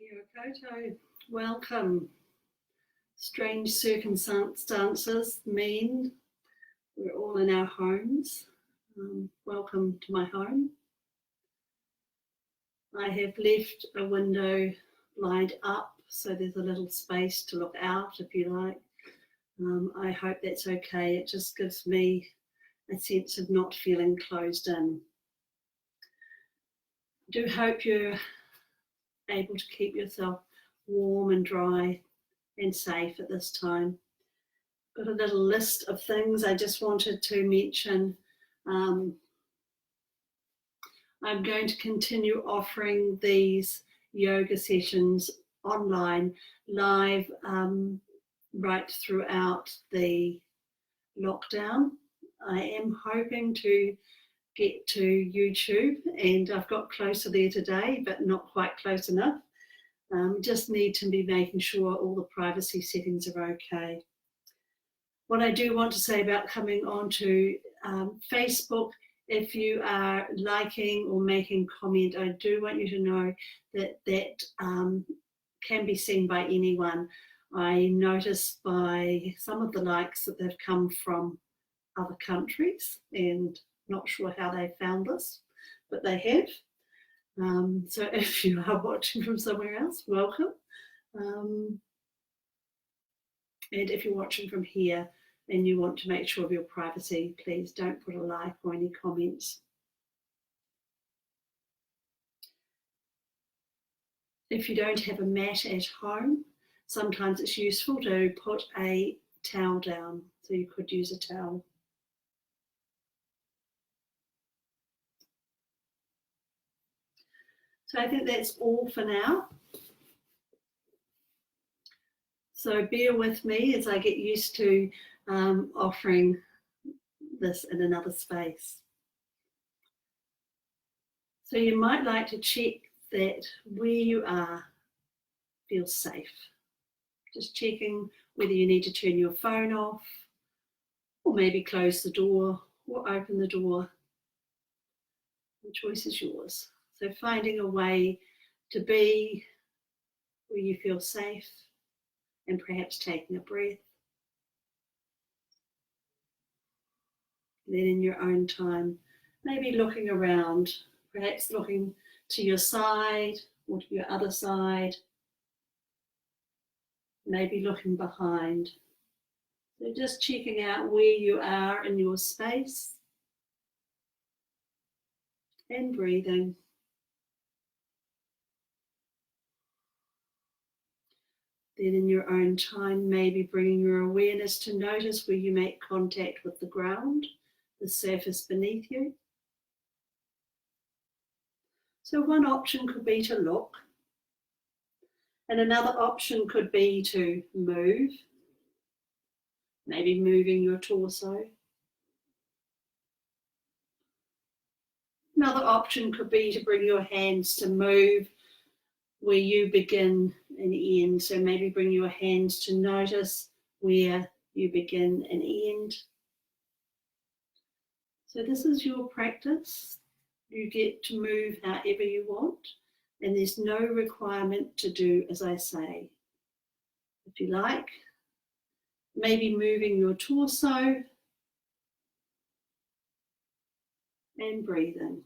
Kia koutou. Welcome. Strange circumstances mean we're all in our homes. Welcome to my home. I have left a window lined up so there's a little space to look out if you like. I hope that's okay. It just gives me a sense of not feeling closed in. I do hope you're able to keep yourself warm and dry and safe at this time. Got a little list of things I just wanted to mention. I'm going to continue offering these yoga sessions online, live, right throughout the lockdown. I am hoping to get to YouTube, and I've got closer there today, but not quite close enough. Just need to be making sure all the privacy settings are okay. What I do want to say about coming onto Facebook, if you are liking or making comment, I do want you to know that that can be seen by anyone. I noticed by some of the likes that they've come from other countries, and not sure how they found this, but they have. So if you are watching from somewhere else, welcome. And if you're watching from here and you want to make sure of your privacy, please don't put a like or any comments. If you don't have a mat at home, sometimes it's useful to put a towel down, so you could use a towel. So I think that's all for now. So bear with me as I get used to offering this in another space. So you might like to check that where you are feels safe. Just checking whether you need to turn your phone off, or maybe close the door or open the door. The choice is yours. So finding a way to be where you feel safe, and perhaps taking a breath. Then in your own time, maybe looking around, perhaps looking to your side or to your other side, maybe looking behind. So just checking out where you are in your space and breathing. Then in your own time, maybe bringing your awareness to notice where you make contact with the ground, the surface beneath you. So one option could be to look, and another option could be to move, maybe moving your torso. Another option could be to bring your hands to move where you begin and end. So maybe bring your hands to notice where you begin and end. So this is your practice. You get to move however you want, and there's no requirement to do as I say. If you like, maybe moving your torso and breathing.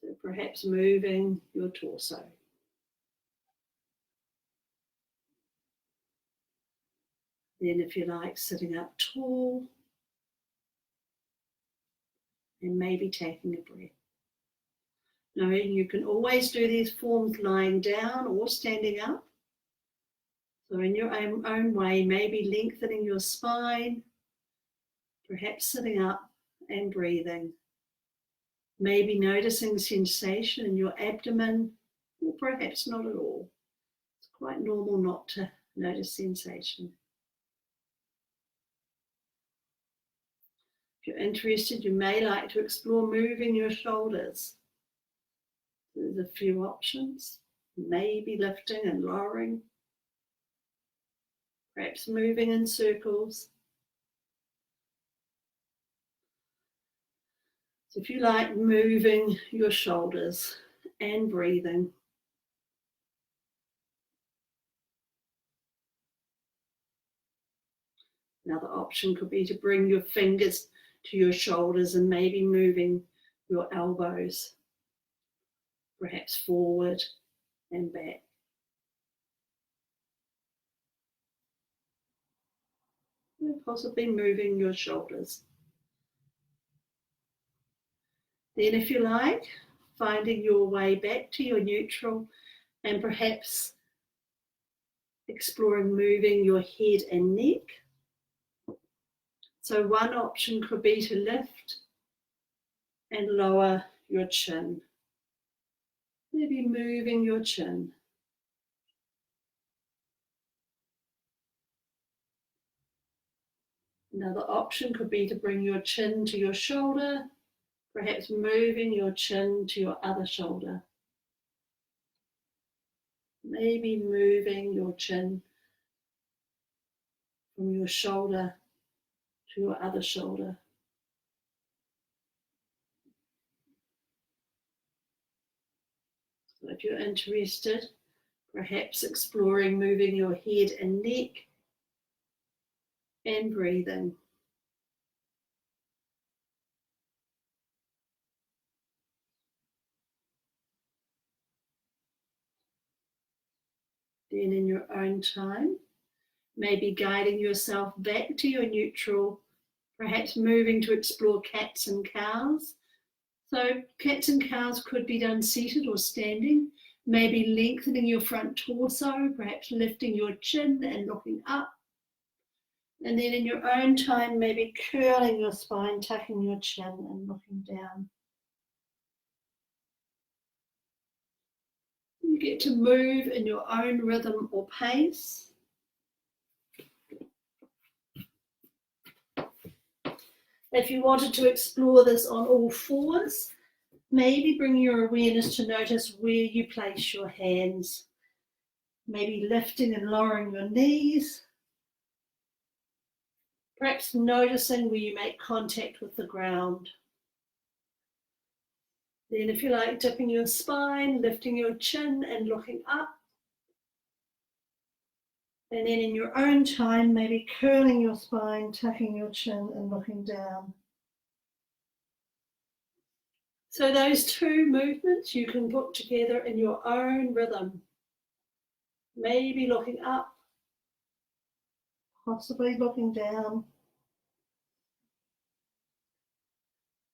So perhaps moving your torso. Then if you like, sitting up tall and maybe taking a breath. Now you can always do these forms lying down or standing up. So in your own way, maybe lengthening your spine, perhaps sitting up and breathing. Maybe noticing sensation in your abdomen, or perhaps not at all. It's quite normal not to notice sensation. If you're interested, you may like to explore moving your shoulders. There's a few options, maybe lifting and lowering, perhaps moving in circles. So if you like, moving your shoulders and breathing. Another option could be to bring your fingers to your shoulders and maybe moving your elbows, perhaps forward and back. And possibly moving your shoulders. Then if you like, finding your way back to your neutral and perhaps exploring moving your head and neck. So one option could be to lift and lower your chin. Maybe moving your chin. Another option could be to bring your chin to your shoulder, perhaps moving your chin to your other shoulder. Maybe moving your chin from your shoulder to your other shoulder. So if you're interested, perhaps exploring moving your head and neck and breathing. Then in your own time, maybe guiding yourself back to your neutral, perhaps moving to explore cats and cows. So cats and cows could be done seated or standing, maybe lengthening your front torso, perhaps lifting your chin and looking up. And then in your own time, maybe curling your spine, tucking your chin and looking down. You get to move in your own rhythm or pace. If you wanted to explore this on all fours, maybe bring your awareness to notice where you place your hands. Maybe lifting and lowering your knees. Perhaps noticing where you make contact with the ground. Then if you like, dipping your spine, lifting your chin and looking up. And then in your own time, maybe curling your spine, tucking your chin and looking down. So those two movements you can put together in your own rhythm. Maybe looking up, possibly looking down,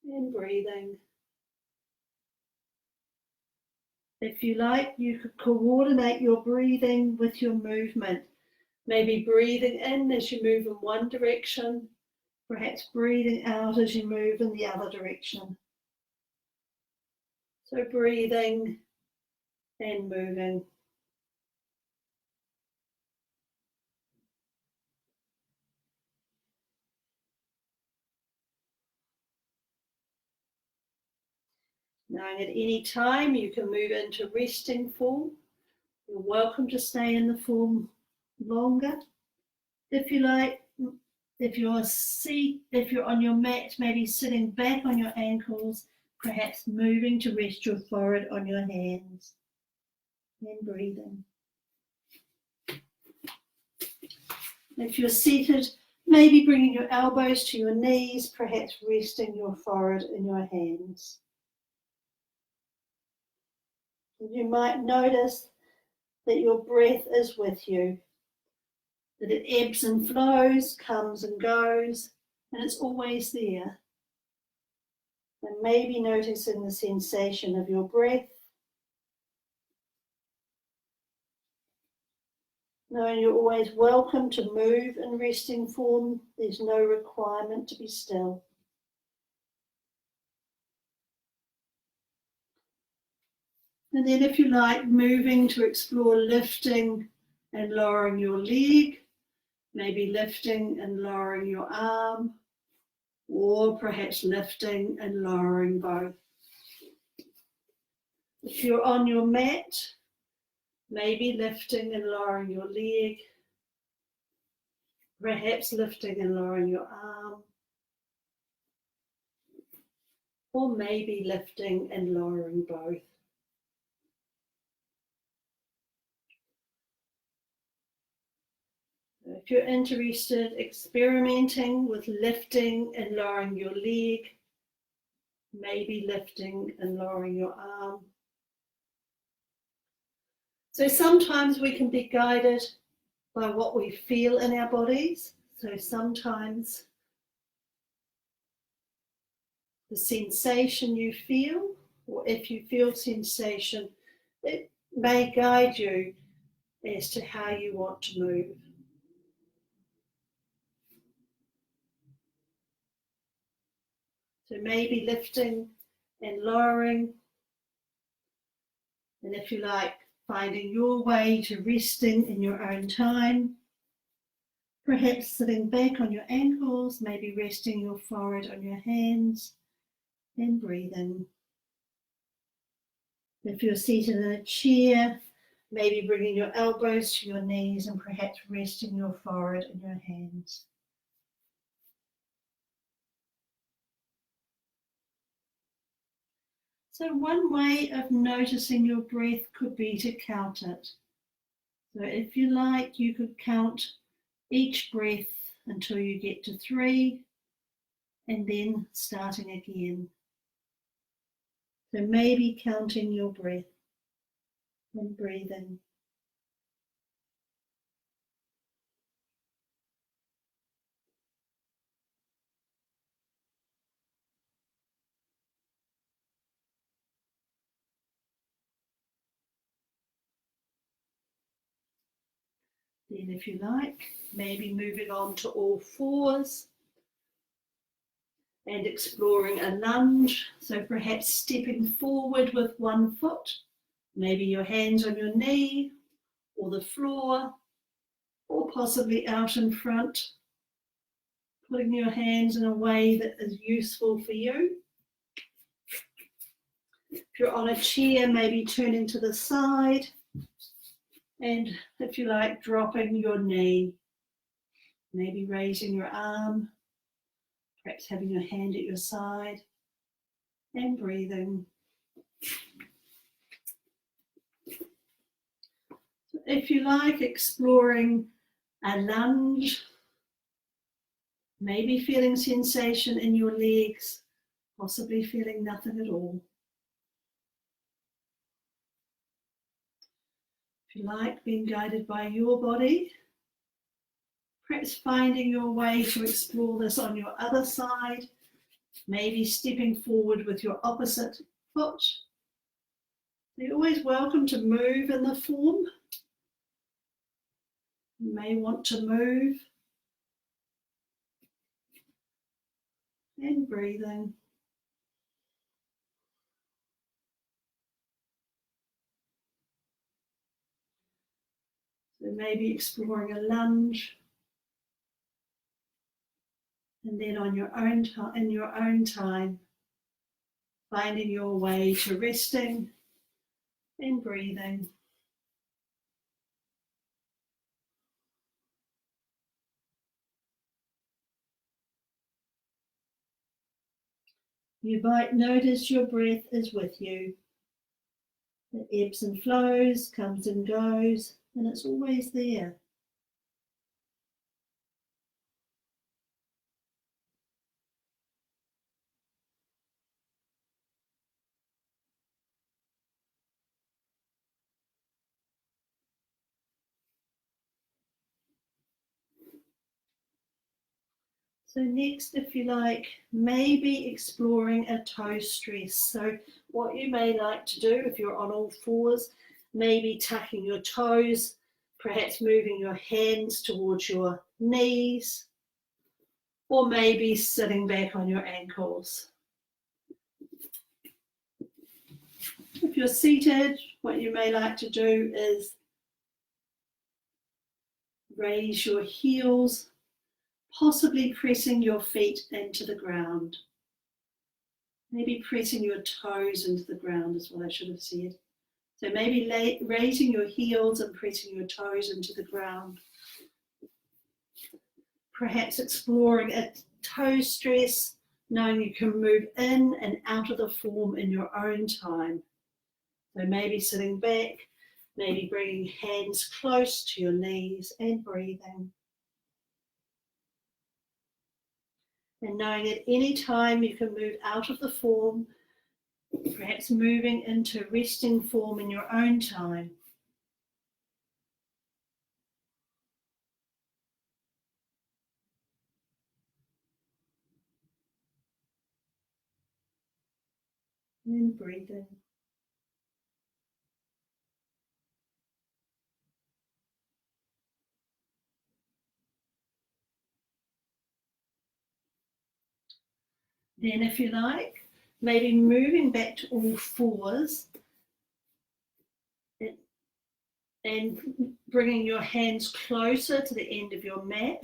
and breathing. If you like, you could coordinate your breathing with your movement. Maybe breathing in as you move in one direction, perhaps breathing out as you move in the other direction. So breathing and moving. Knowing at any time you can move into resting form. You're welcome to stay in the form longer. If you like, if you're on your mat, maybe sitting back on your ankles, perhaps moving to rest your forehead on your hands and breathing. If you're seated, maybe bringing your elbows to your knees, perhaps resting your forehead in your hands. You might notice that your breath is with you, that it ebbs and flows, comes and goes, and it's always there. And maybe noticing the sensation of your breath, knowing you're always welcome to move in resting form. There's no requirement to be still. And then if you like, moving to explore lifting and lowering your leg, maybe lifting and lowering your arm, or perhaps lifting and lowering both. If you're on your mat, maybe lifting and lowering your leg, perhaps lifting and lowering your arm, or maybe lifting and lowering both. If you're interested experimenting with lifting and lowering your leg, maybe lifting and lowering your arm. So sometimes we can be guided by what we feel in our bodies. So sometimes the sensation you feel, or if you feel sensation, it may guide you as to how you want to move. So maybe lifting and lowering, and if you like, finding your way to resting in your own time. Perhaps sitting back on your ankles, maybe resting your forehead on your hands and breathing. If you're seated in a chair, maybe bringing your elbows to your knees and perhaps resting your forehead on your hands. So one way of noticing your breath could be to count it. So if you like, you could count each breath until you get to 3 and then starting again. So maybe counting your breath and breathing. Then if you like, maybe moving on to all fours and exploring a lunge. So perhaps stepping forward with one foot, maybe your hands on your knee or the floor, or possibly out in front, putting your hands in a way that is useful for you. If you're on a chair, maybe turning to the side, and if you like, dropping your knee, maybe raising your arm, perhaps having your hand at your side, and breathing. If you like, exploring a lunge, maybe feeling sensation in your legs, possibly feeling nothing at all. If you like, being guided by your body, perhaps finding your way to explore this on your other side, maybe stepping forward with your opposite foot. You're always welcome to move in the form. You may want to move and breathing. So maybe exploring a lunge, and then on your own in your own time, finding your way to resting and breathing. You might notice your breath is with you. It ebbs and flows, comes and goes, and it's always there. So next, if you like, maybe exploring a toe stress. So what you may like to do if you're on all fours, maybe tucking your toes, perhaps moving your hands towards your knees, or maybe sitting back on your ankles. If you're seated, what you may like to do is raise your heels, possibly pressing your feet into the ground. Maybe pressing your toes into the ground is what I should have said. So maybe raising your heels and pressing your toes into the ground. Perhaps exploring a toe stress knowing you can move in and out of the form in your own time. So maybe sitting back, maybe bringing hands close to your knees and breathing. And knowing at any time you can move out of the form, perhaps moving into resting form in your own time. And breathing. Then if you like, maybe moving back to all fours and bringing your hands closer to the end of your mat.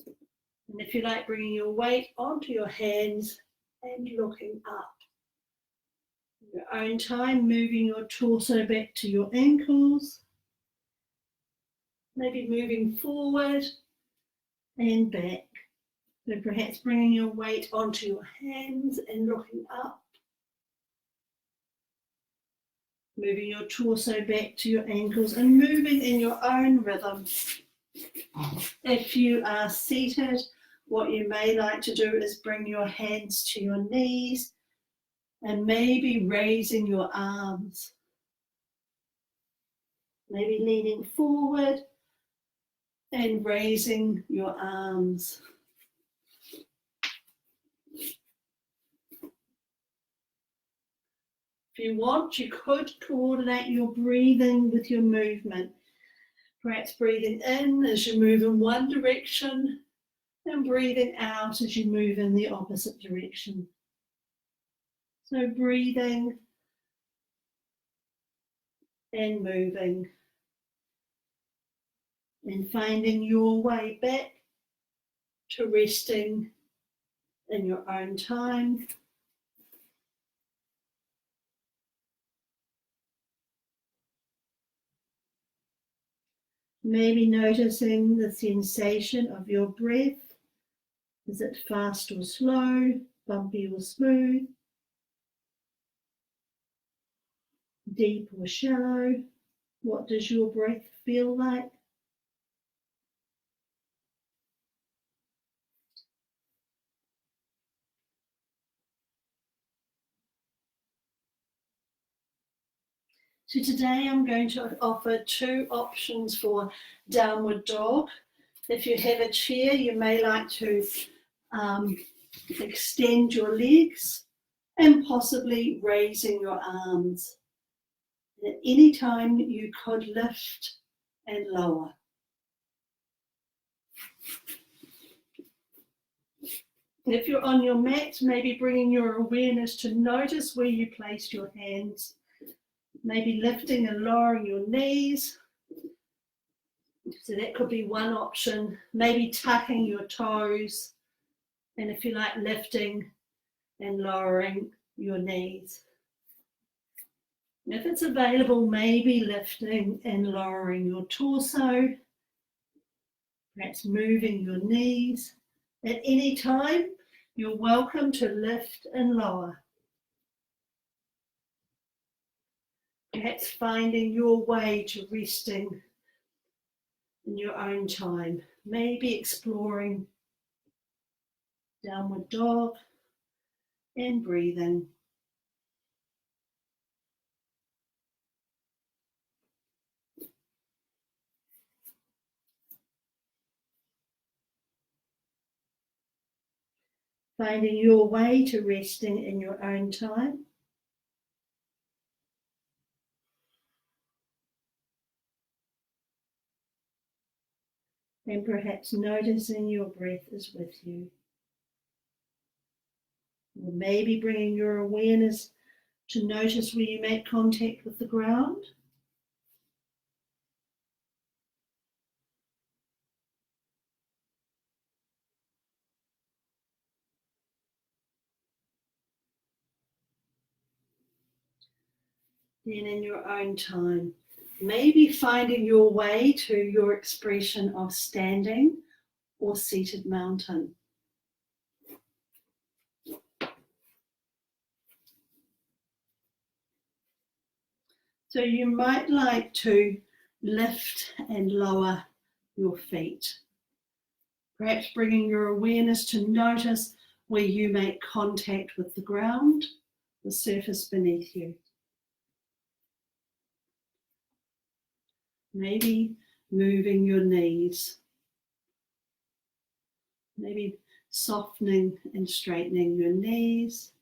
And if you like, bringing your weight onto your hands and looking up. In your own time, moving your torso back to your ankles. Maybe moving forward and back. So perhaps bringing your weight onto your hands and looking up. Moving your torso back to your ankles and moving in your own rhythm. If you are seated, what you may like to do is bring your hands to your knees and maybe raising your arms. Maybe leaning forward and raising your arms. If you want, you could coordinate your breathing with your movement. Perhaps breathing in as you move in one direction and breathing out as you move in the opposite direction. So breathing and moving and finding your way back to resting in your own time. Maybe noticing the sensation of your breath. Is it fast or slow, bumpy or smooth, deep or shallow? What does your breath feel like? So today I'm going to offer two options for downward dog. If you have a chair, you may like to extend your legs and possibly raising your arms. At any time you could lift and lower. If you're on your mat, maybe bringing your awareness to notice where you place your hands. Maybe lifting and lowering your knees. So that could be one option. Maybe tucking your toes. And if you like, lifting and lowering your knees. If it's available, maybe lifting and lowering your torso. Perhaps moving your knees. At any time, you're welcome to lift and lower. Perhaps finding your way to resting in your own time. Maybe exploring downward dog and breathing. Finding your way to resting in your own time. And perhaps noticing your breath is with you. Or maybe bringing your awareness to notice where you make contact with the ground. Then in your own time, maybe finding your way to your expression of standing or seated mountain. So you might like to lift and lower your feet, perhaps bringing your awareness to notice where you make contact with the ground, the surface beneath you. Maybe moving your knees, maybe softening and straightening your knees.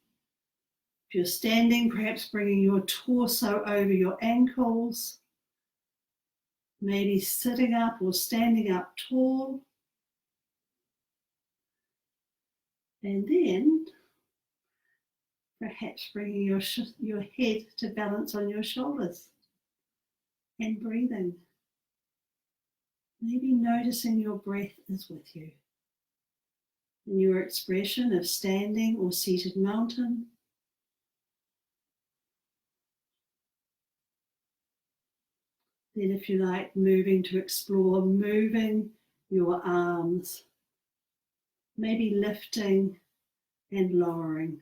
If you're standing, perhaps bringing your torso over your ankles, maybe sitting up or standing up tall. And then perhaps bringing your head to balance on your shoulders and breathing. Maybe noticing your breath is with you. In your expression of standing or seated mountain. Then if you like, moving to explore, moving your arms. Maybe lifting and lowering.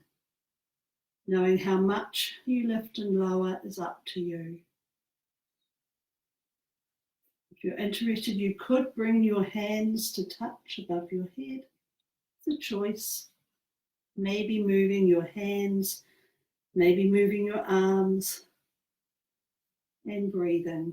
Knowing how much you lift and lower is up to you. If you're interested, you could bring your hands to touch above your head. It's a choice. Maybe moving your hands, maybe moving your arms, and breathing.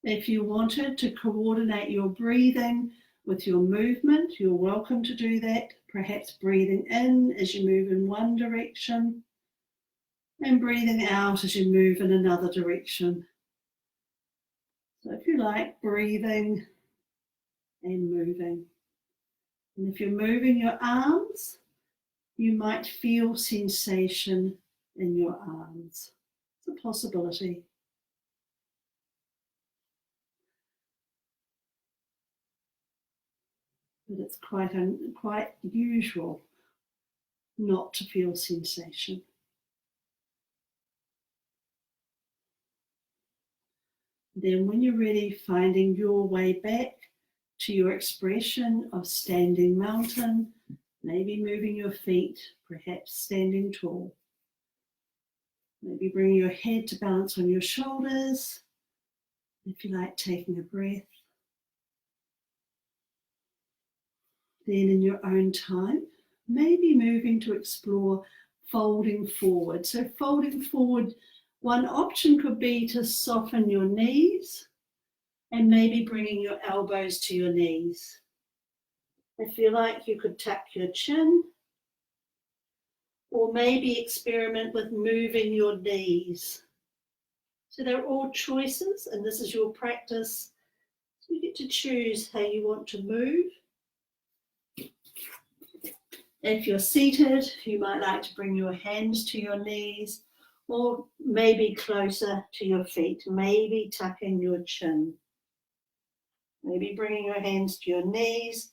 If you wanted to coordinate your breathing with your movement, you're welcome to do that. Perhaps breathing in as you move in one direction and breathing out as you move in another direction. So if you like, breathing and moving. And if you're moving your arms, you might feel sensation in your arms. It's a possibility. But it's quite usual not to feel sensation. Then when you're ready, finding your way back to your expression of standing mountain, maybe moving your feet, perhaps standing tall. Maybe bringing your head to balance on your shoulders. If you like, taking a breath. Then in your own time, maybe moving to explore folding forward. So folding forward, one option could be to soften your knees and maybe bringing your elbows to your knees. If you like, you could tuck your chin or maybe experiment with moving your knees. So they're all choices and this is your practice. So you get to choose how you want to move. If you're seated, you might like to bring your hands to your knees or maybe closer to your feet, maybe tucking your chin. Maybe bringing your hands to your knees,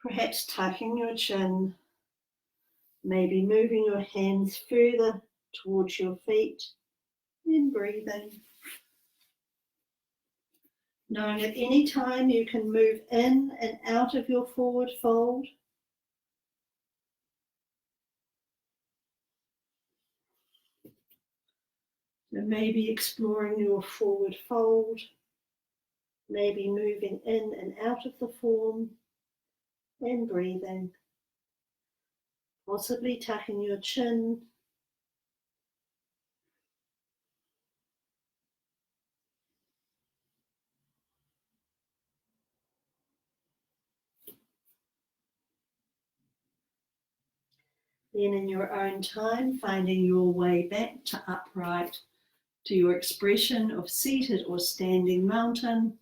perhaps tucking your chin, maybe moving your hands further towards your feet and breathing. Knowing at any time you can move in and out of your forward fold. So maybe exploring your forward fold, maybe moving in and out of the form and breathing. Possibly tucking your chin. Then in your own time, finding your way back to upright, to your expression of seated or standing mountain.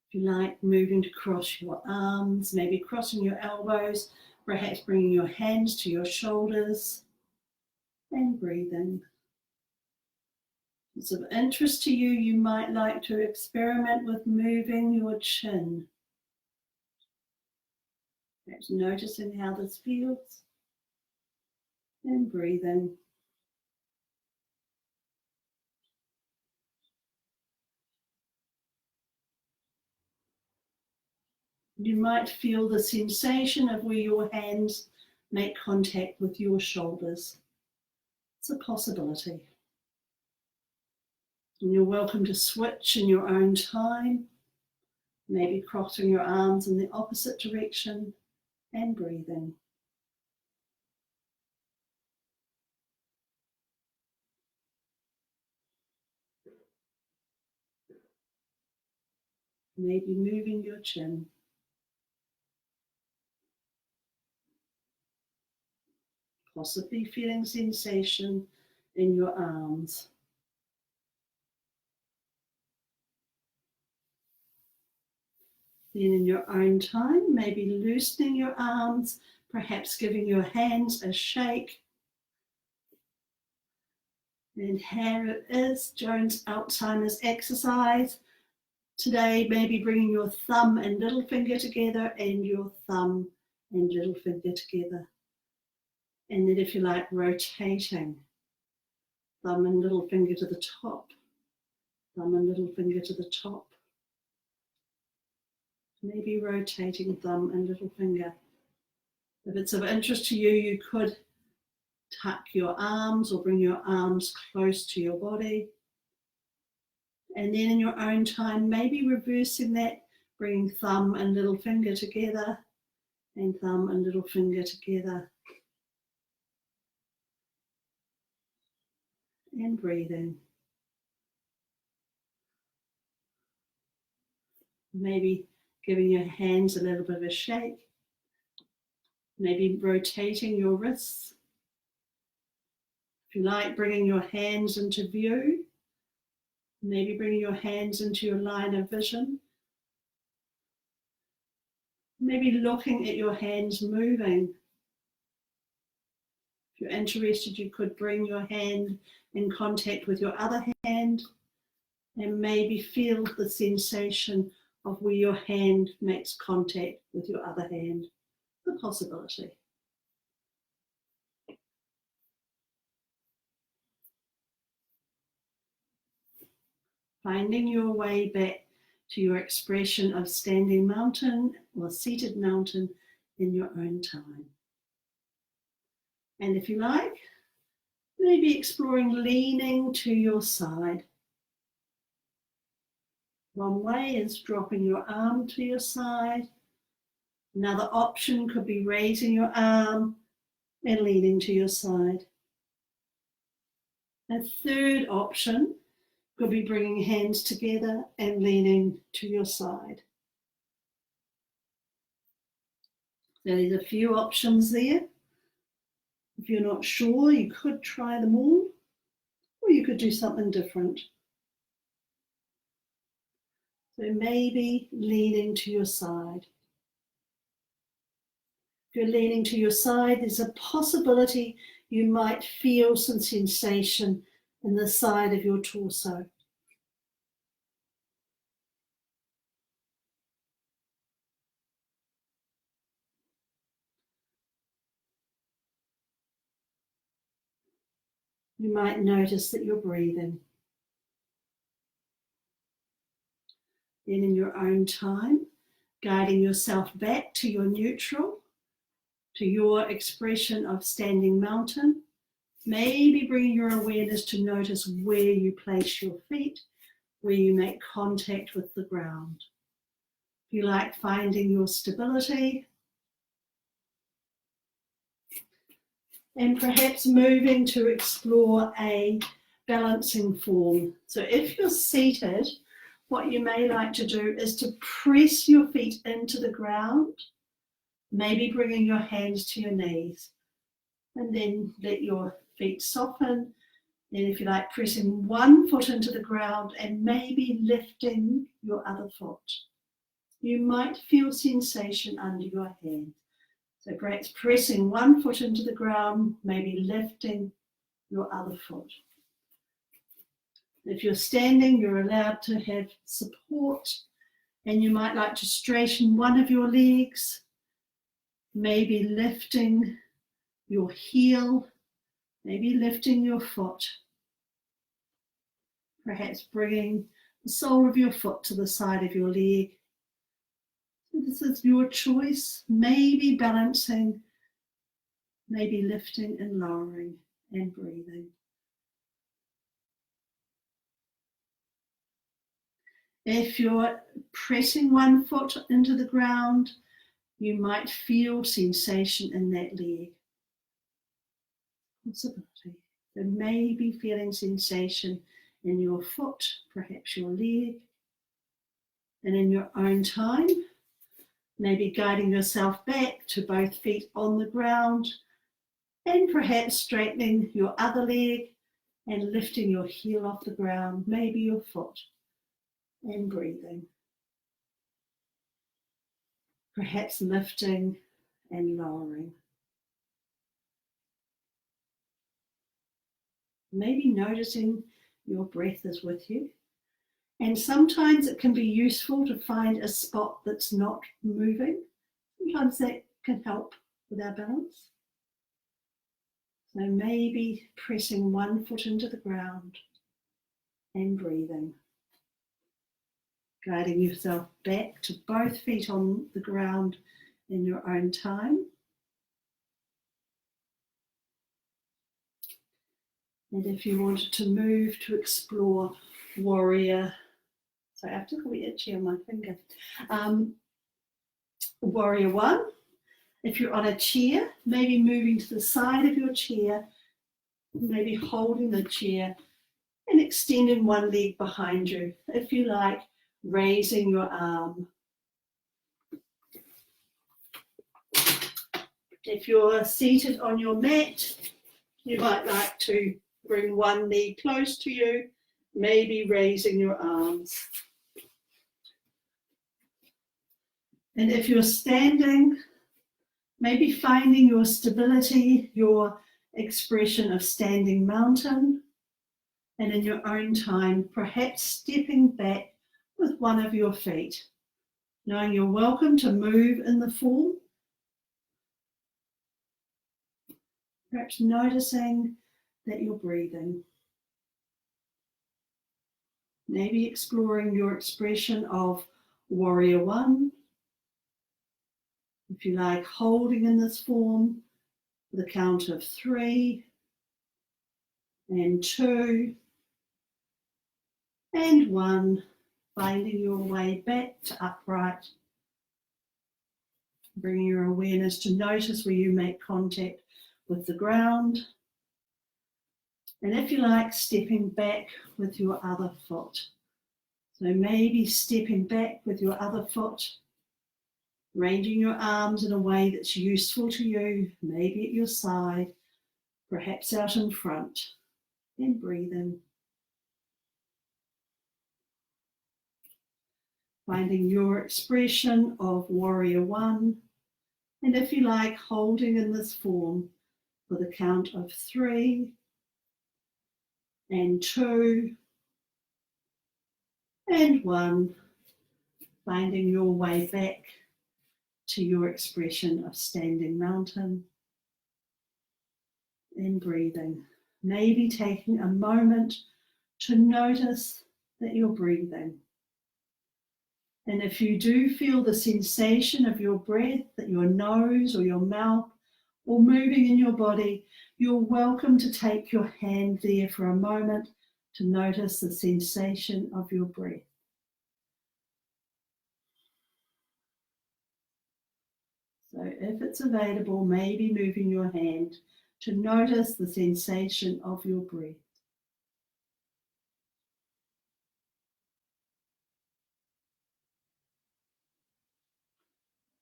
If you like, moving to cross your arms, maybe crossing your elbows, perhaps bringing your hands to your shoulders and breathing. If it's of interest to you, you might like to experiment with moving your chin. Perhaps noticing how this feels and breathing. You might feel the sensation of where your hands make contact with your shoulders. It's a possibility. And you're welcome to switch in your own time, maybe crossing your arms in the opposite direction and breathing. Maybe moving your chin. Possibly feeling sensation in your arms. Then in your own time, maybe loosening your arms, perhaps giving your hands a shake. And here it is, Joan's Alzheimer's exercise. Today, maybe bringing your thumb and little finger together and your thumb and little finger together. And then if you like, rotating. Thumb and little finger to the top. Thumb and little finger to the top. Maybe rotating thumb and little finger. If it's of interest to you, you could tuck your arms or bring your arms close to your body. And then in your own time, maybe reversing that, bringing thumb and little finger together and thumb and little finger together. And breathing. Maybe giving your hands a little bit of a shake. Maybe rotating your wrists. If you like, bringing your hands into view. Maybe bringing your hands into your line of vision. Maybe looking at your hands moving. If you're interested, you could bring your hand in contact with your other hand and maybe feel the sensation of where your hand makes contact with your other hand. The possibility. Finding your way back to your expression of standing mountain or seated mountain in your own time. And if you like, maybe exploring leaning to your side. One way is dropping your arm to your side. Another option could be raising your arm and leaning to your side. A third option could be bringing hands together and leaning to your side. So there's a few options there. If you're not sure, you could try them all, or you could do something different. So maybe leaning to your side. If you're leaning to your side, there's a possibility you might feel some sensation in the side of your torso. You might notice that you're breathing. Then in your own time, guiding yourself back to your neutral, to your expression of standing mountain, maybe bringing your awareness to notice where you place your feet, where you make contact with the ground. If you like, finding your stability, and perhaps moving to explore a balancing form. So if you're seated, what you may like to do is to press your feet into the ground, maybe bringing your hands to your knees, and then let your feet soften. And if you like, pressing one foot into the ground and maybe lifting your other foot. You might feel sensation under your hand. So perhaps pressing one foot into the ground, maybe lifting your other foot. If you're standing, you're allowed to have support, and you might like to straighten one of your legs, maybe lifting your heel, maybe lifting your foot. Perhaps bringing the sole of your foot to the side of your leg. So this is your choice, maybe balancing maybe lifting and lowering and breathing. If you're pressing one foot into the ground, you might feel sensation in that leg. Possibility. There may be feeling sensation in your foot, perhaps your leg, and in your own time, maybe guiding yourself back to both feet on the ground and perhaps straightening your other leg and lifting your heel off the ground, maybe your foot, and breathing. Perhaps lifting and lowering. Maybe noticing your breath is with you. And sometimes it can be useful to find a spot that's not moving. Sometimes that can help with our balance. So maybe pressing one foot into the ground and breathing. Guiding yourself back to both feet on the ground in your own time. And if you wanted to move to explore warrior, so I have to be itchy on my finger. Warrior one, if you're on a chair, maybe moving to the side of your chair, maybe holding the chair and extending one leg behind you. If you like, raising your arm. If you're seated on your mat, you might like to bring one knee close to you, maybe raising your arms. And if you're standing, maybe finding your stability, your expression of standing mountain, and in your own time, perhaps stepping back with one of your feet, knowing you're welcome to move in the form. Perhaps noticing that you're breathing. Maybe exploring your expression of warrior one. If you like, holding in this form with a count of 3 and 2 and 1, finding your way back to upright, bringing your awareness to notice where you make contact with the ground. And if you like, stepping back with your other foot. So maybe stepping back with your other foot, ranging your arms in a way that's useful to you, maybe at your side, perhaps out in front, and breathing. Finding your expression of warrior one, and if you like, holding in this form with a count of 3 and 2 and 1, finding your way back to your expression of standing mountain and breathing. Maybe taking a moment to notice that you're breathing. And if you do feel the sensation of your breath, that your nose or your mouth or moving in your body, you're welcome to take your hand there for a moment to notice the sensation of your breath. So if it's available, maybe moving your hand to notice the sensation of your breath.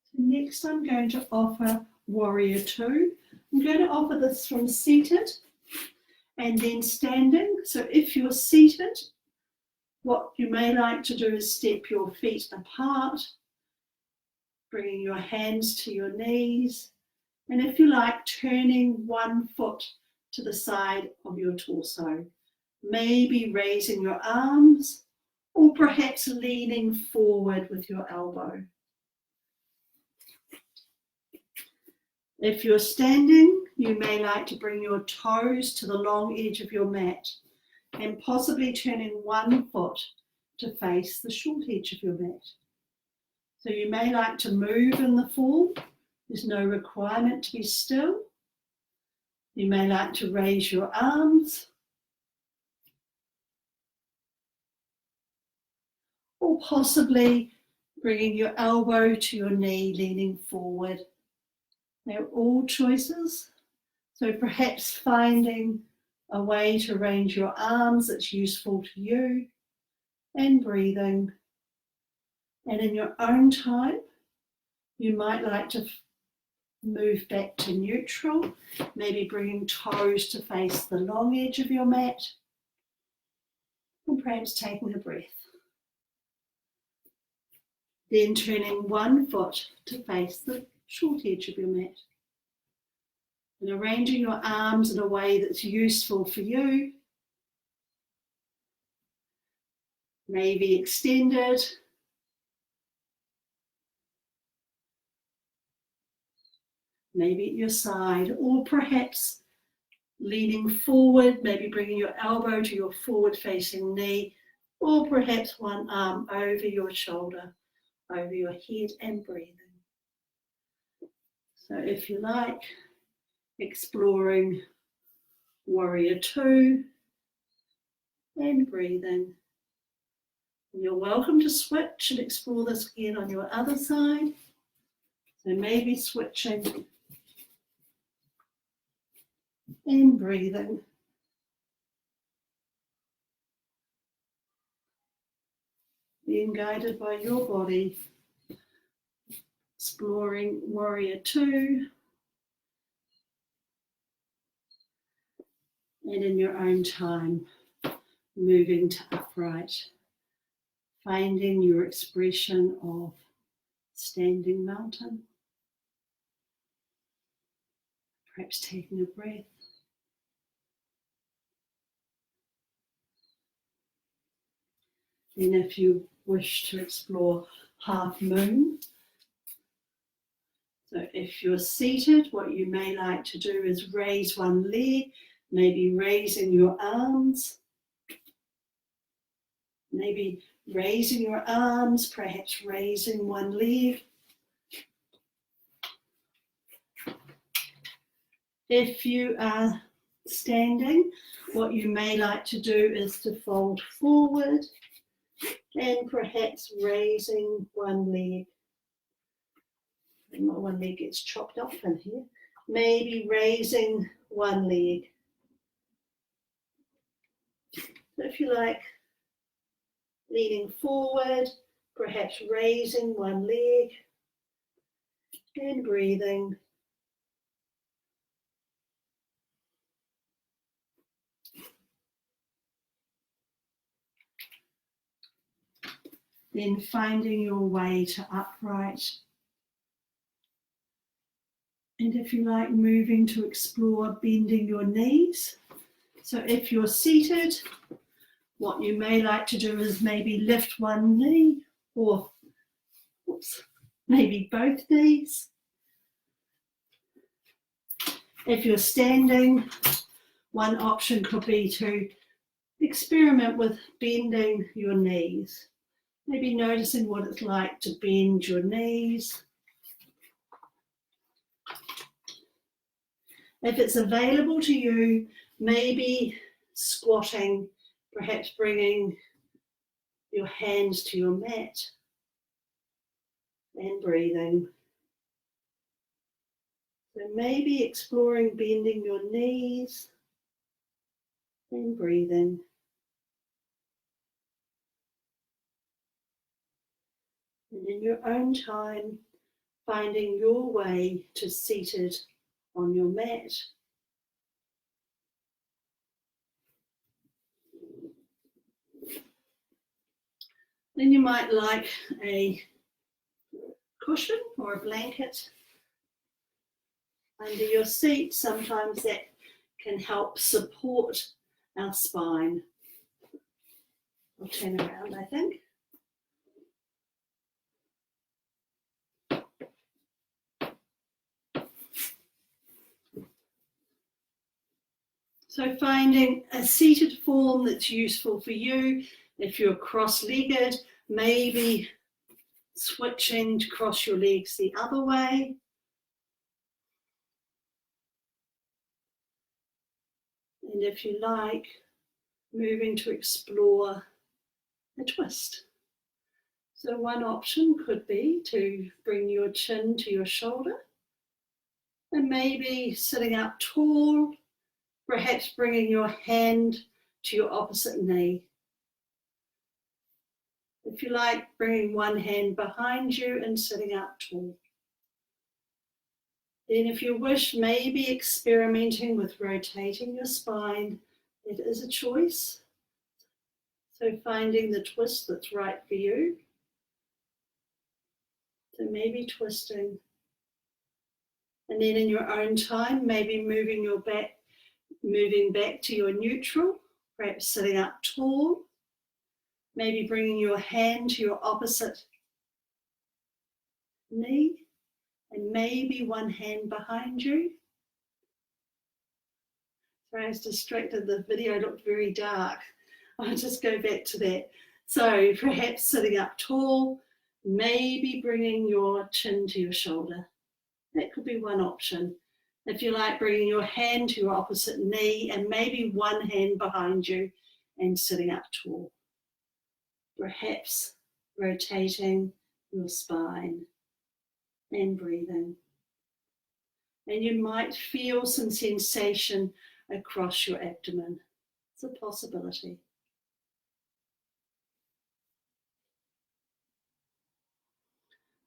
So next I'm going to offer warrior two. I'm going to offer this from seated and then standing. So if you're seated, what you may like to do is step your feet apart, bringing your hands to your knees, and if you like, turning one foot to the side of your torso, maybe raising your arms or perhaps leaning forward with your elbow. If you're standing, you may like to bring your toes to the long edge of your mat and possibly turning one foot to face the short edge of your mat. So you may like to move in the form. There's no requirement to be still. You may like to raise your arms, or possibly bringing your elbow to your knee, leaning forward. They're all choices. So perhaps finding a way to range your arms that's useful to you, and breathing. And in your own time, you might like to move back to neutral, maybe bringing toes to face the long edge of your mat, and perhaps taking a breath. Then turning one foot to face the short edge of your mat. And arranging your arms in a way that's useful for you. Maybe extended. Maybe at your side, or perhaps leaning forward, maybe bringing your elbow to your forward-facing knee, or perhaps one arm over your shoulder, over your head, and breathing. So if you like, exploring Warrior Two and breathing. And you're welcome to switch and explore this again on your other side. So maybe switching and breathing. Being guided by your body, exploring Warrior Two, and in your own time, moving to upright, finding your expression of standing mountain. Perhaps taking a breath. Then if you wish to explore half moon, so if you're seated, what you may like to do is raise one leg, maybe raising your arms, maybe raising your arms, perhaps raising one leg. If you are standing, what you may like to do is to fold forward and perhaps raising one leg. One leg gets chopped off in here. Maybe raising one leg. If you like, leaning forward, perhaps raising one leg and breathing. Then finding your way to upright. And if you like, moving to explore bending your knees. So if you're seated, what you may like to do is maybe lift one knee or maybe both knees. If you're standing, one option could be to experiment with bending your knees. Maybe noticing what it's like to bend your knees. If it's available to you, maybe squatting, perhaps bringing your hands to your mat and breathing. So maybe exploring bending your knees and breathing. And in your own time, finding your way to seated on your mat. Then you might like a cushion or a blanket under your seat. Sometimes that can help support our spine. I'll turn around, I think. So finding a seated form that's useful for you. If you're cross-legged, maybe switching to cross your legs the other way. And if you like, moving to explore a twist. So one option could be to bring your chin to your shoulder and maybe sitting up tall, perhaps bringing your hand to your opposite knee. If you like, bringing one hand behind you and sitting up tall. Then if you wish, maybe experimenting with rotating your spine. It is a choice. So finding the twist that's right for you. So maybe twisting. And then in your own time, maybe moving back to your neutral, perhaps sitting up tall. Maybe bringing your hand to your opposite knee. And maybe one hand behind you. Sorry, I was distracted. The video looked very dark. I'll just go back to that. So perhaps sitting up tall, maybe bringing your chin to your shoulder. That could be one option. If you like, bringing your hand to your opposite knee and maybe one hand behind you and sitting up tall. Perhaps rotating your spine and breathing. And you might feel some sensation across your abdomen. It's a possibility.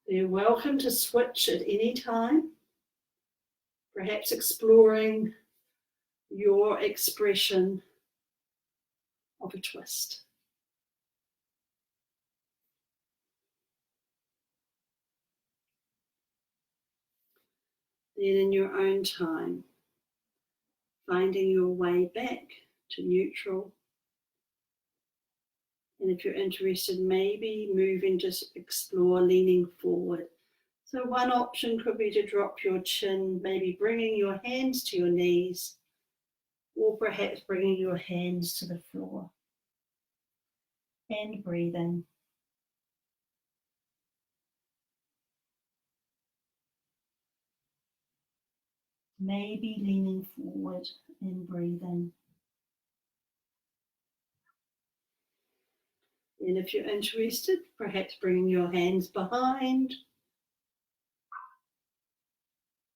You're welcome to switch at any time, perhaps exploring your expression of a twist. Then in your own time, finding your way back to neutral. And if you're interested, maybe moving, just explore leaning forward. So one option could be to drop your chin, maybe bringing your hands to your knees, or perhaps bringing your hands to the floor. And breathing. Maybe leaning forward and breathing. And if you're interested, perhaps bringing your hands behind,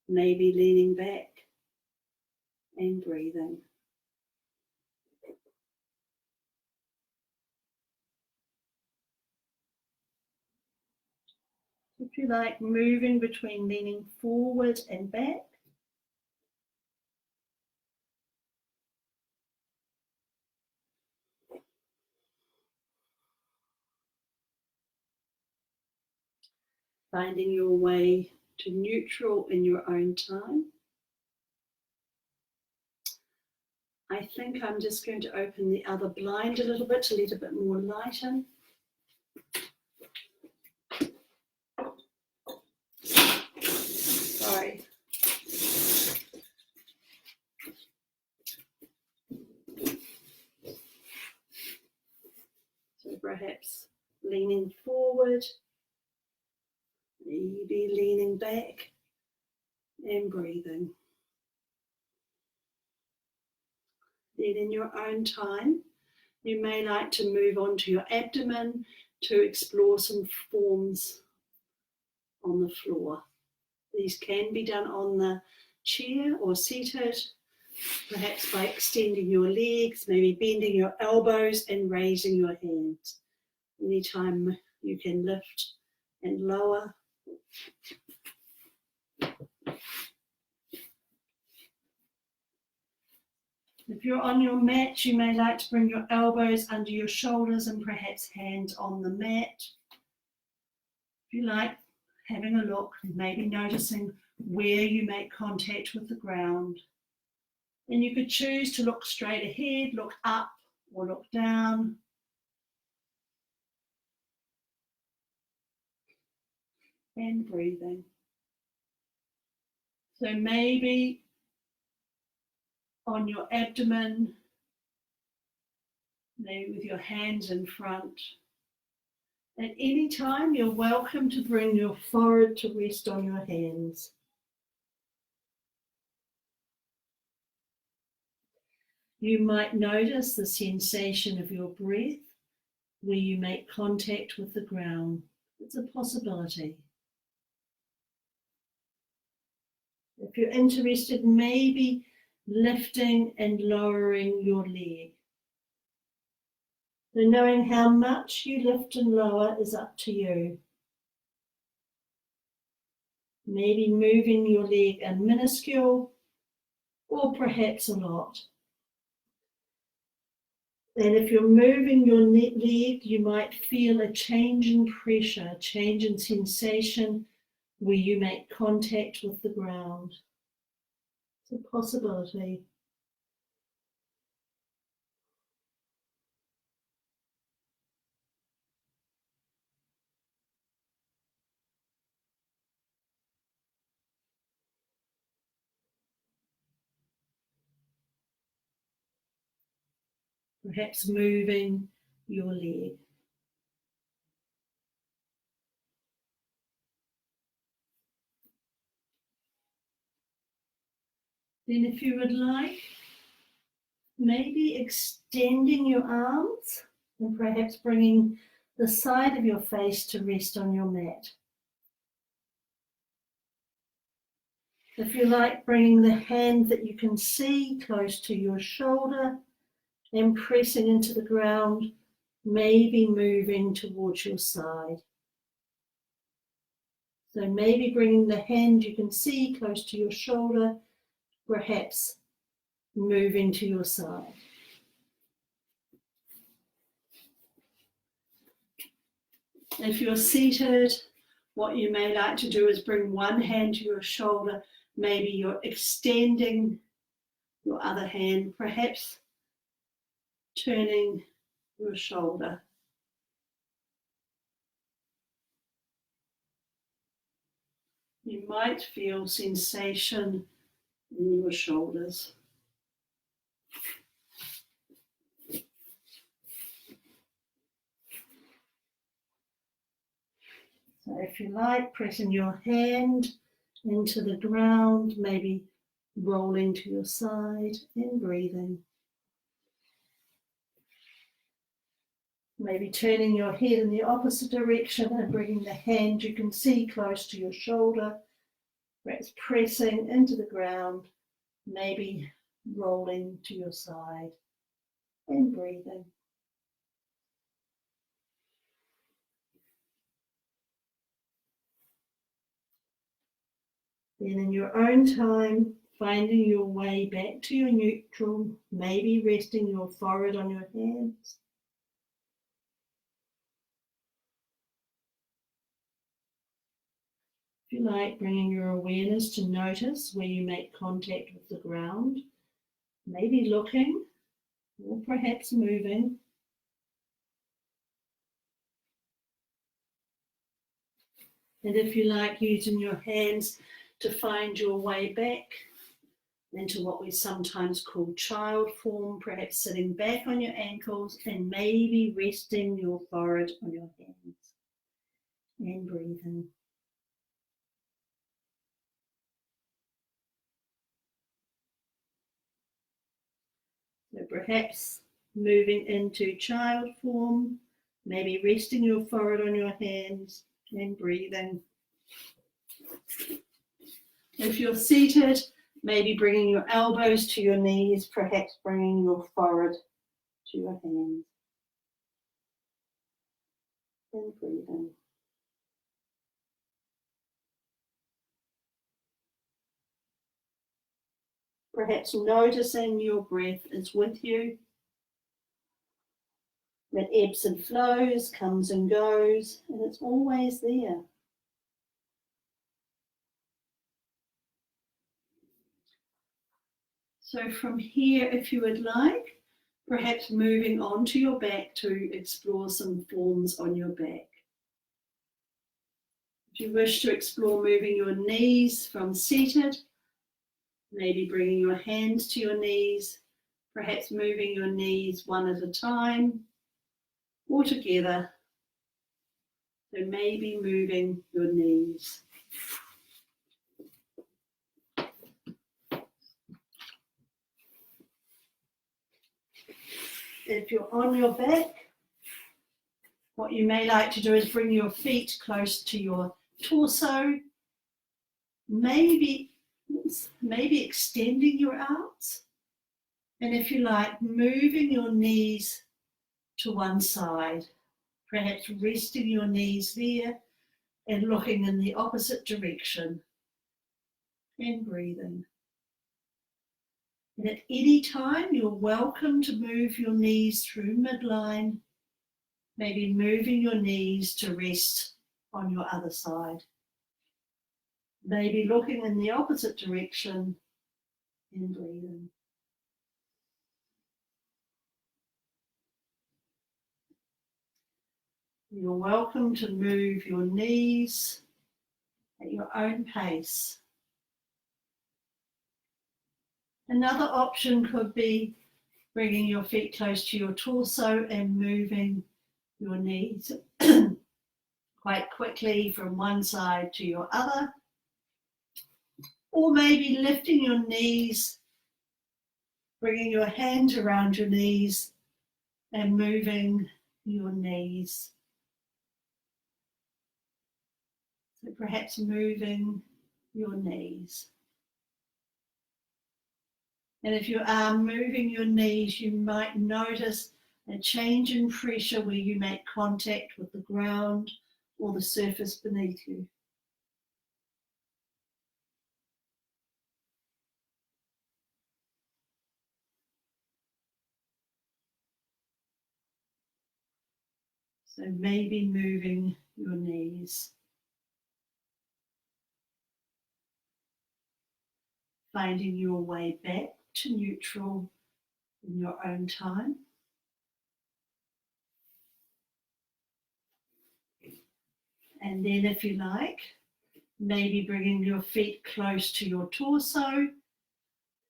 maybe leaning back and breathing. If you like, moving between leaning forward and back. Finding your way to neutral in your own time. I think I'm just going to open the other blind a little bit to let a bit more light in. Sorry. So perhaps leaning forward, maybe leaning back and breathing. Then in your own time, you may like to move on to your abdomen to explore some forms on the floor. These can be done on the chair or seated, perhaps by extending your legs, maybe bending your elbows and raising your hands. Anytime you can lift and lower. If you're on your mat, you may like to bring your elbows under your shoulders and perhaps hands on the mat. If you like, having a look and maybe noticing where you make contact with the ground. And you could choose to look straight ahead, look up or look down. And breathing. So maybe on your abdomen, maybe with your hands in front. At any time, you're welcome to bring your forehead to rest on your hands. You might notice the sensation of your breath where you make contact with the ground. It's a possibility. If you're interested, maybe lifting and lowering your leg. So knowing how much you lift and lower is up to you. Maybe moving your leg a minuscule or perhaps a lot. And if you're moving your leg, you might feel a change in pressure, a change in sensation where you make contact with the ground. It's a possibility. Perhaps moving your leg. Then if you would like, maybe extending your arms and perhaps bringing the side of your face to rest on your mat. If you like, bringing the hand that you can see close to your shoulder and pressing into the ground, maybe moving towards your side. So maybe bringing the hand you can see close to your shoulder, perhaps moving to your side. If you're seated, what you may like to do is bring one hand to your shoulder. Maybe you're extending your other hand, perhaps turning your shoulder. You might feel sensation in your shoulders. So if you like, pressing your hand into the ground, maybe rolling to your side and breathing. Maybe turning your head in the opposite direction and bringing the hand you can see close to your shoulder, perhaps pressing into the ground, maybe rolling to your side and breathing. Then in your own time, finding your way back to your neutral, maybe resting your forehead on your hands. If you like, bringing your awareness to notice where you make contact with the ground, maybe looking or perhaps moving. And if you like, using your hands to find your way back into what we sometimes call child form, perhaps sitting back on your ankles and maybe resting your forehead on your hands and breathing. So perhaps moving into child form, maybe resting your forehead on your hands and breathing. If you're seated, maybe bringing your elbows to your knees, perhaps bringing your forehead to your hands and breathing. Perhaps noticing your breath is with you. It ebbs and flows, comes and goes, and it's always there. So from here, if you would like, perhaps moving on to your back to explore some forms on your back. If you wish to explore moving your knees from seated, maybe bringing your hands to your knees, perhaps moving your knees one at a time or together. So maybe moving your knees. If you're on your back, what you may like to do is bring your feet close to your torso, maybe extending your arms, and if you like, moving your knees to one side, perhaps resting your knees there and looking in the opposite direction and breathing. And at any time, you're welcome to move your knees through midline, maybe moving your knees to rest on your other side. Maybe looking in the opposite direction and breathing. You're welcome to move your knees at your own pace. Another option could be bringing your feet close to your torso and moving your knees quite quickly from one side to your other. Or maybe lifting your knees, bringing your hands around your knees and moving your knees. So perhaps moving your knees. And if you are moving your knees, you might notice a change in pressure where you make contact with the ground or the surface beneath you. So maybe moving your knees. Finding your way back to neutral in your own time. And then if you like, maybe bringing your feet close to your torso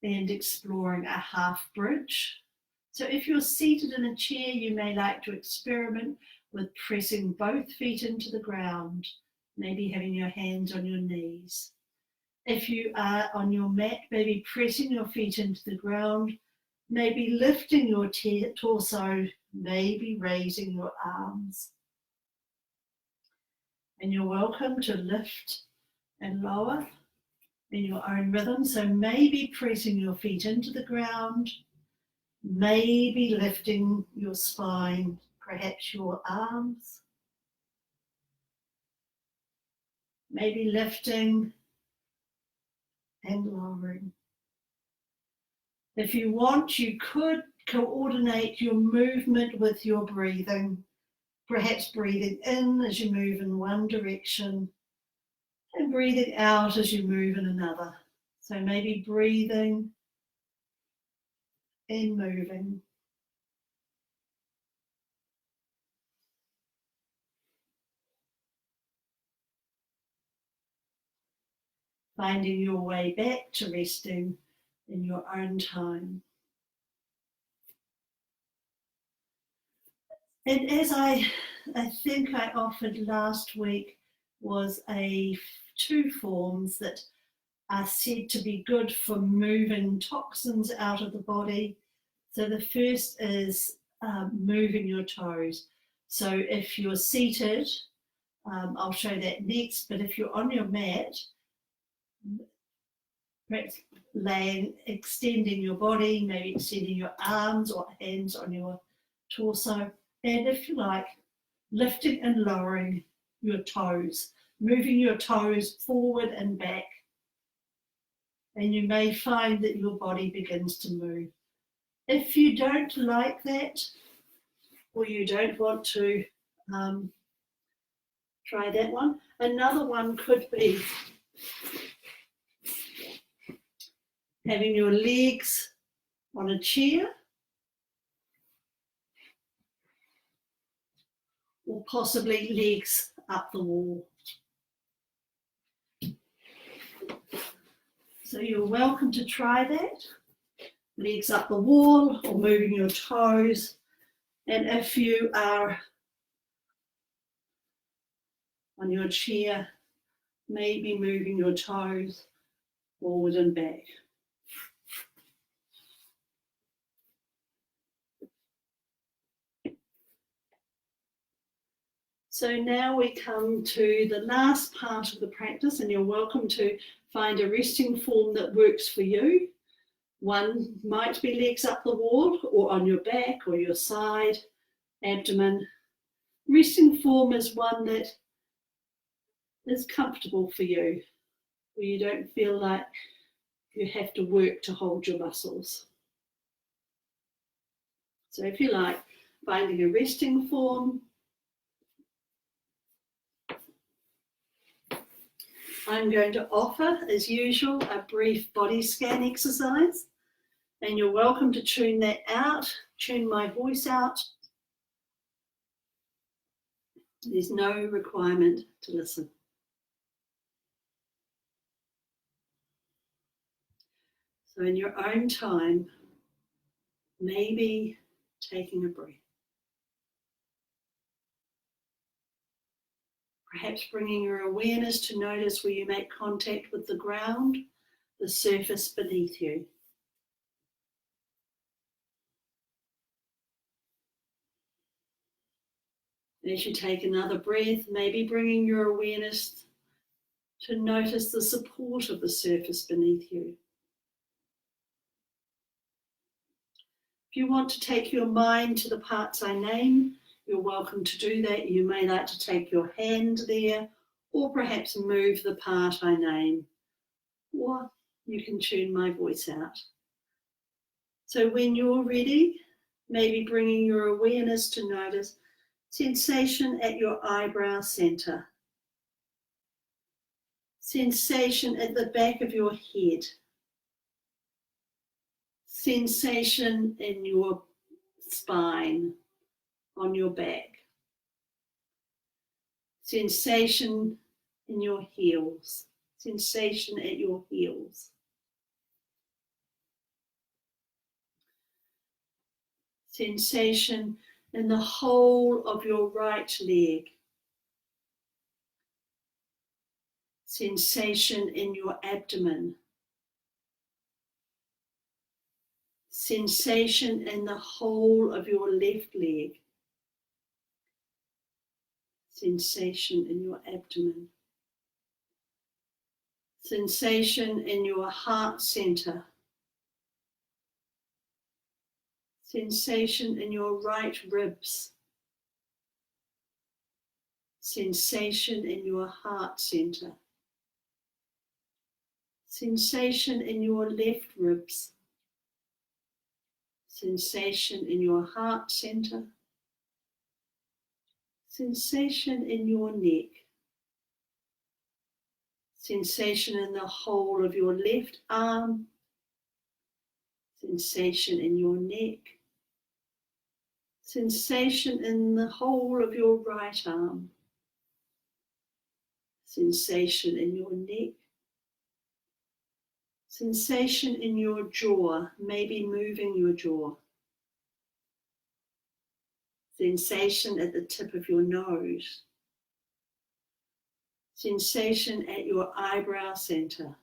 and exploring a half bridge. So if you're seated in a chair, you may like to experiment with pressing both feet into the ground, maybe having your hands on your knees. If you are on your mat, maybe pressing your feet into the ground, maybe lifting your torso, maybe raising your arms. And you're welcome to lift and lower in your own rhythm. So maybe pressing your feet into the ground, maybe lifting your spine, perhaps your arms, maybe lifting and lowering. If you want, you could coordinate your movement with your breathing, perhaps breathing in as you move in one direction and breathing out as you move in another. So maybe breathing and moving. Finding your way back to resting in your own time. And as I think I offered last week, was two forms that are said to be good for moving toxins out of the body. So the first is moving your toes. So if you're seated, I'll show that next, but if you're on your mat, perhaps extending your body, maybe extending your arms or hands on your torso, and if you like, lifting and lowering your toes, moving your toes forward and back. And you may find that your body begins to move. If you don't like that, or you don't want to try that one, another one could be having your legs on a chair, or possibly legs up the wall. So you're welcome to try that. Legs up the wall or moving your toes. And if you are on your chair, maybe moving your toes forward and back. So now we come to the last part of the practice, and you're welcome to find a resting form that works for you. One might be legs up the wall or on your back or your side, abdomen. Resting form is one that is comfortable for you, where you don't feel like you have to work to hold your muscles. So if you like, finding a resting form. I'm going to offer, as usual, a brief body scan exercise, and you're welcome to tune that out, tune my voice out. There's no requirement to listen. So in your own time, maybe taking a breath. Perhaps bringing your awareness to notice where you make contact with the ground, the surface beneath you. As you take another breath, maybe bringing your awareness to notice the support of the surface beneath you. If you want to take your mind to the parts I name, you're welcome to do that. You may like to take your hand there, or perhaps move the part I name, or you can tune my voice out. So when you're ready, maybe bringing your awareness to notice sensation at your eyebrow center, sensation at the back of your head, sensation in your spine, on your back, sensation in your heels, sensation at your heels. Sensation in the whole of your right leg. Sensation in your abdomen. Sensation in the whole of your left leg. Sensation in your abdomen. Sensation in your heart center. Sensation in your right ribs. Sensation in your heart center. Sensation in your left ribs. Sensation in your heart center. Sensation in your neck. Sensation in the whole of your left arm. Sensation in your neck. Sensation in the whole of your right arm. Sensation in your neck. Sensation in your jaw, maybe moving your jaw. Sensation at the tip of your nose. Sensation at your eyebrow center.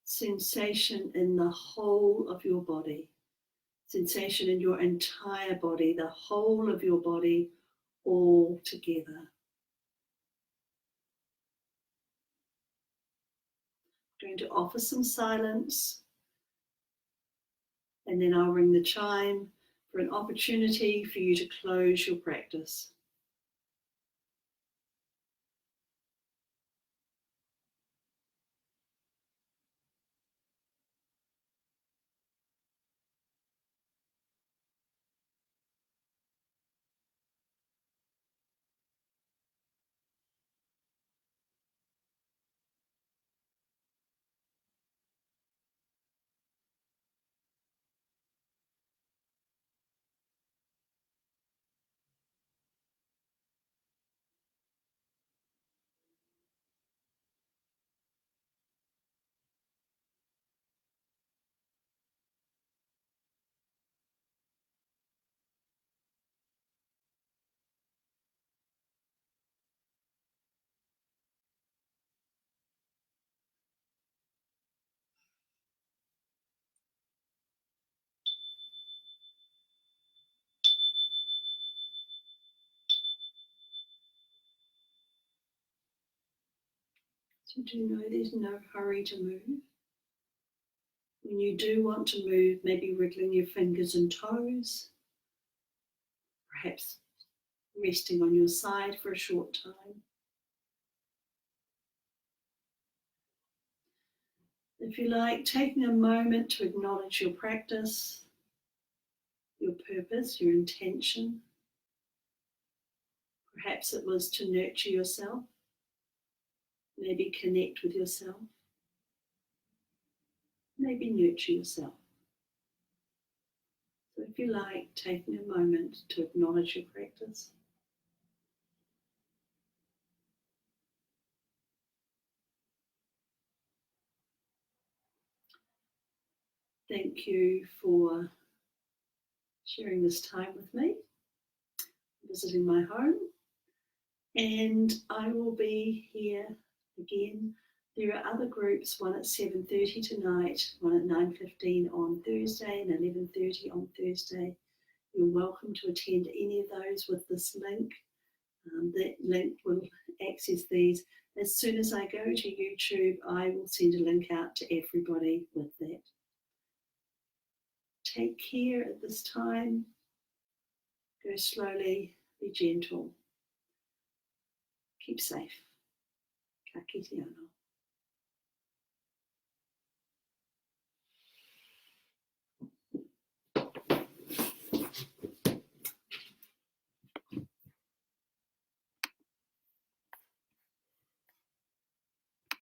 Sensation in the whole of your body. Sensation in your entire body, the whole of your body, all together. I'm going to offer some silence, and then I'll ring the chime for an opportunity for you to close your practice. So do know there's no hurry to move. When you do want to move, maybe wriggling your fingers and toes, perhaps resting on your side for a short time. If you like, taking a moment to acknowledge your practice, your purpose, your intention. Perhaps it was to nurture yourself, maybe connect with yourself, maybe nurture yourself. So if you like, taking a moment to acknowledge your practice. Thank you for sharing this time with me, visiting my home, and I will be here again. There are other groups, one at 7:30 tonight, one at 9:15 on Thursday and 11:30 on Thursday. You're welcome to attend any of those with this link. That link will access these. As soon as I go to YouTube, I will send a link out to everybody with that. Take care at this time. Go slowly, be gentle. Keep safe. Ka kite anō.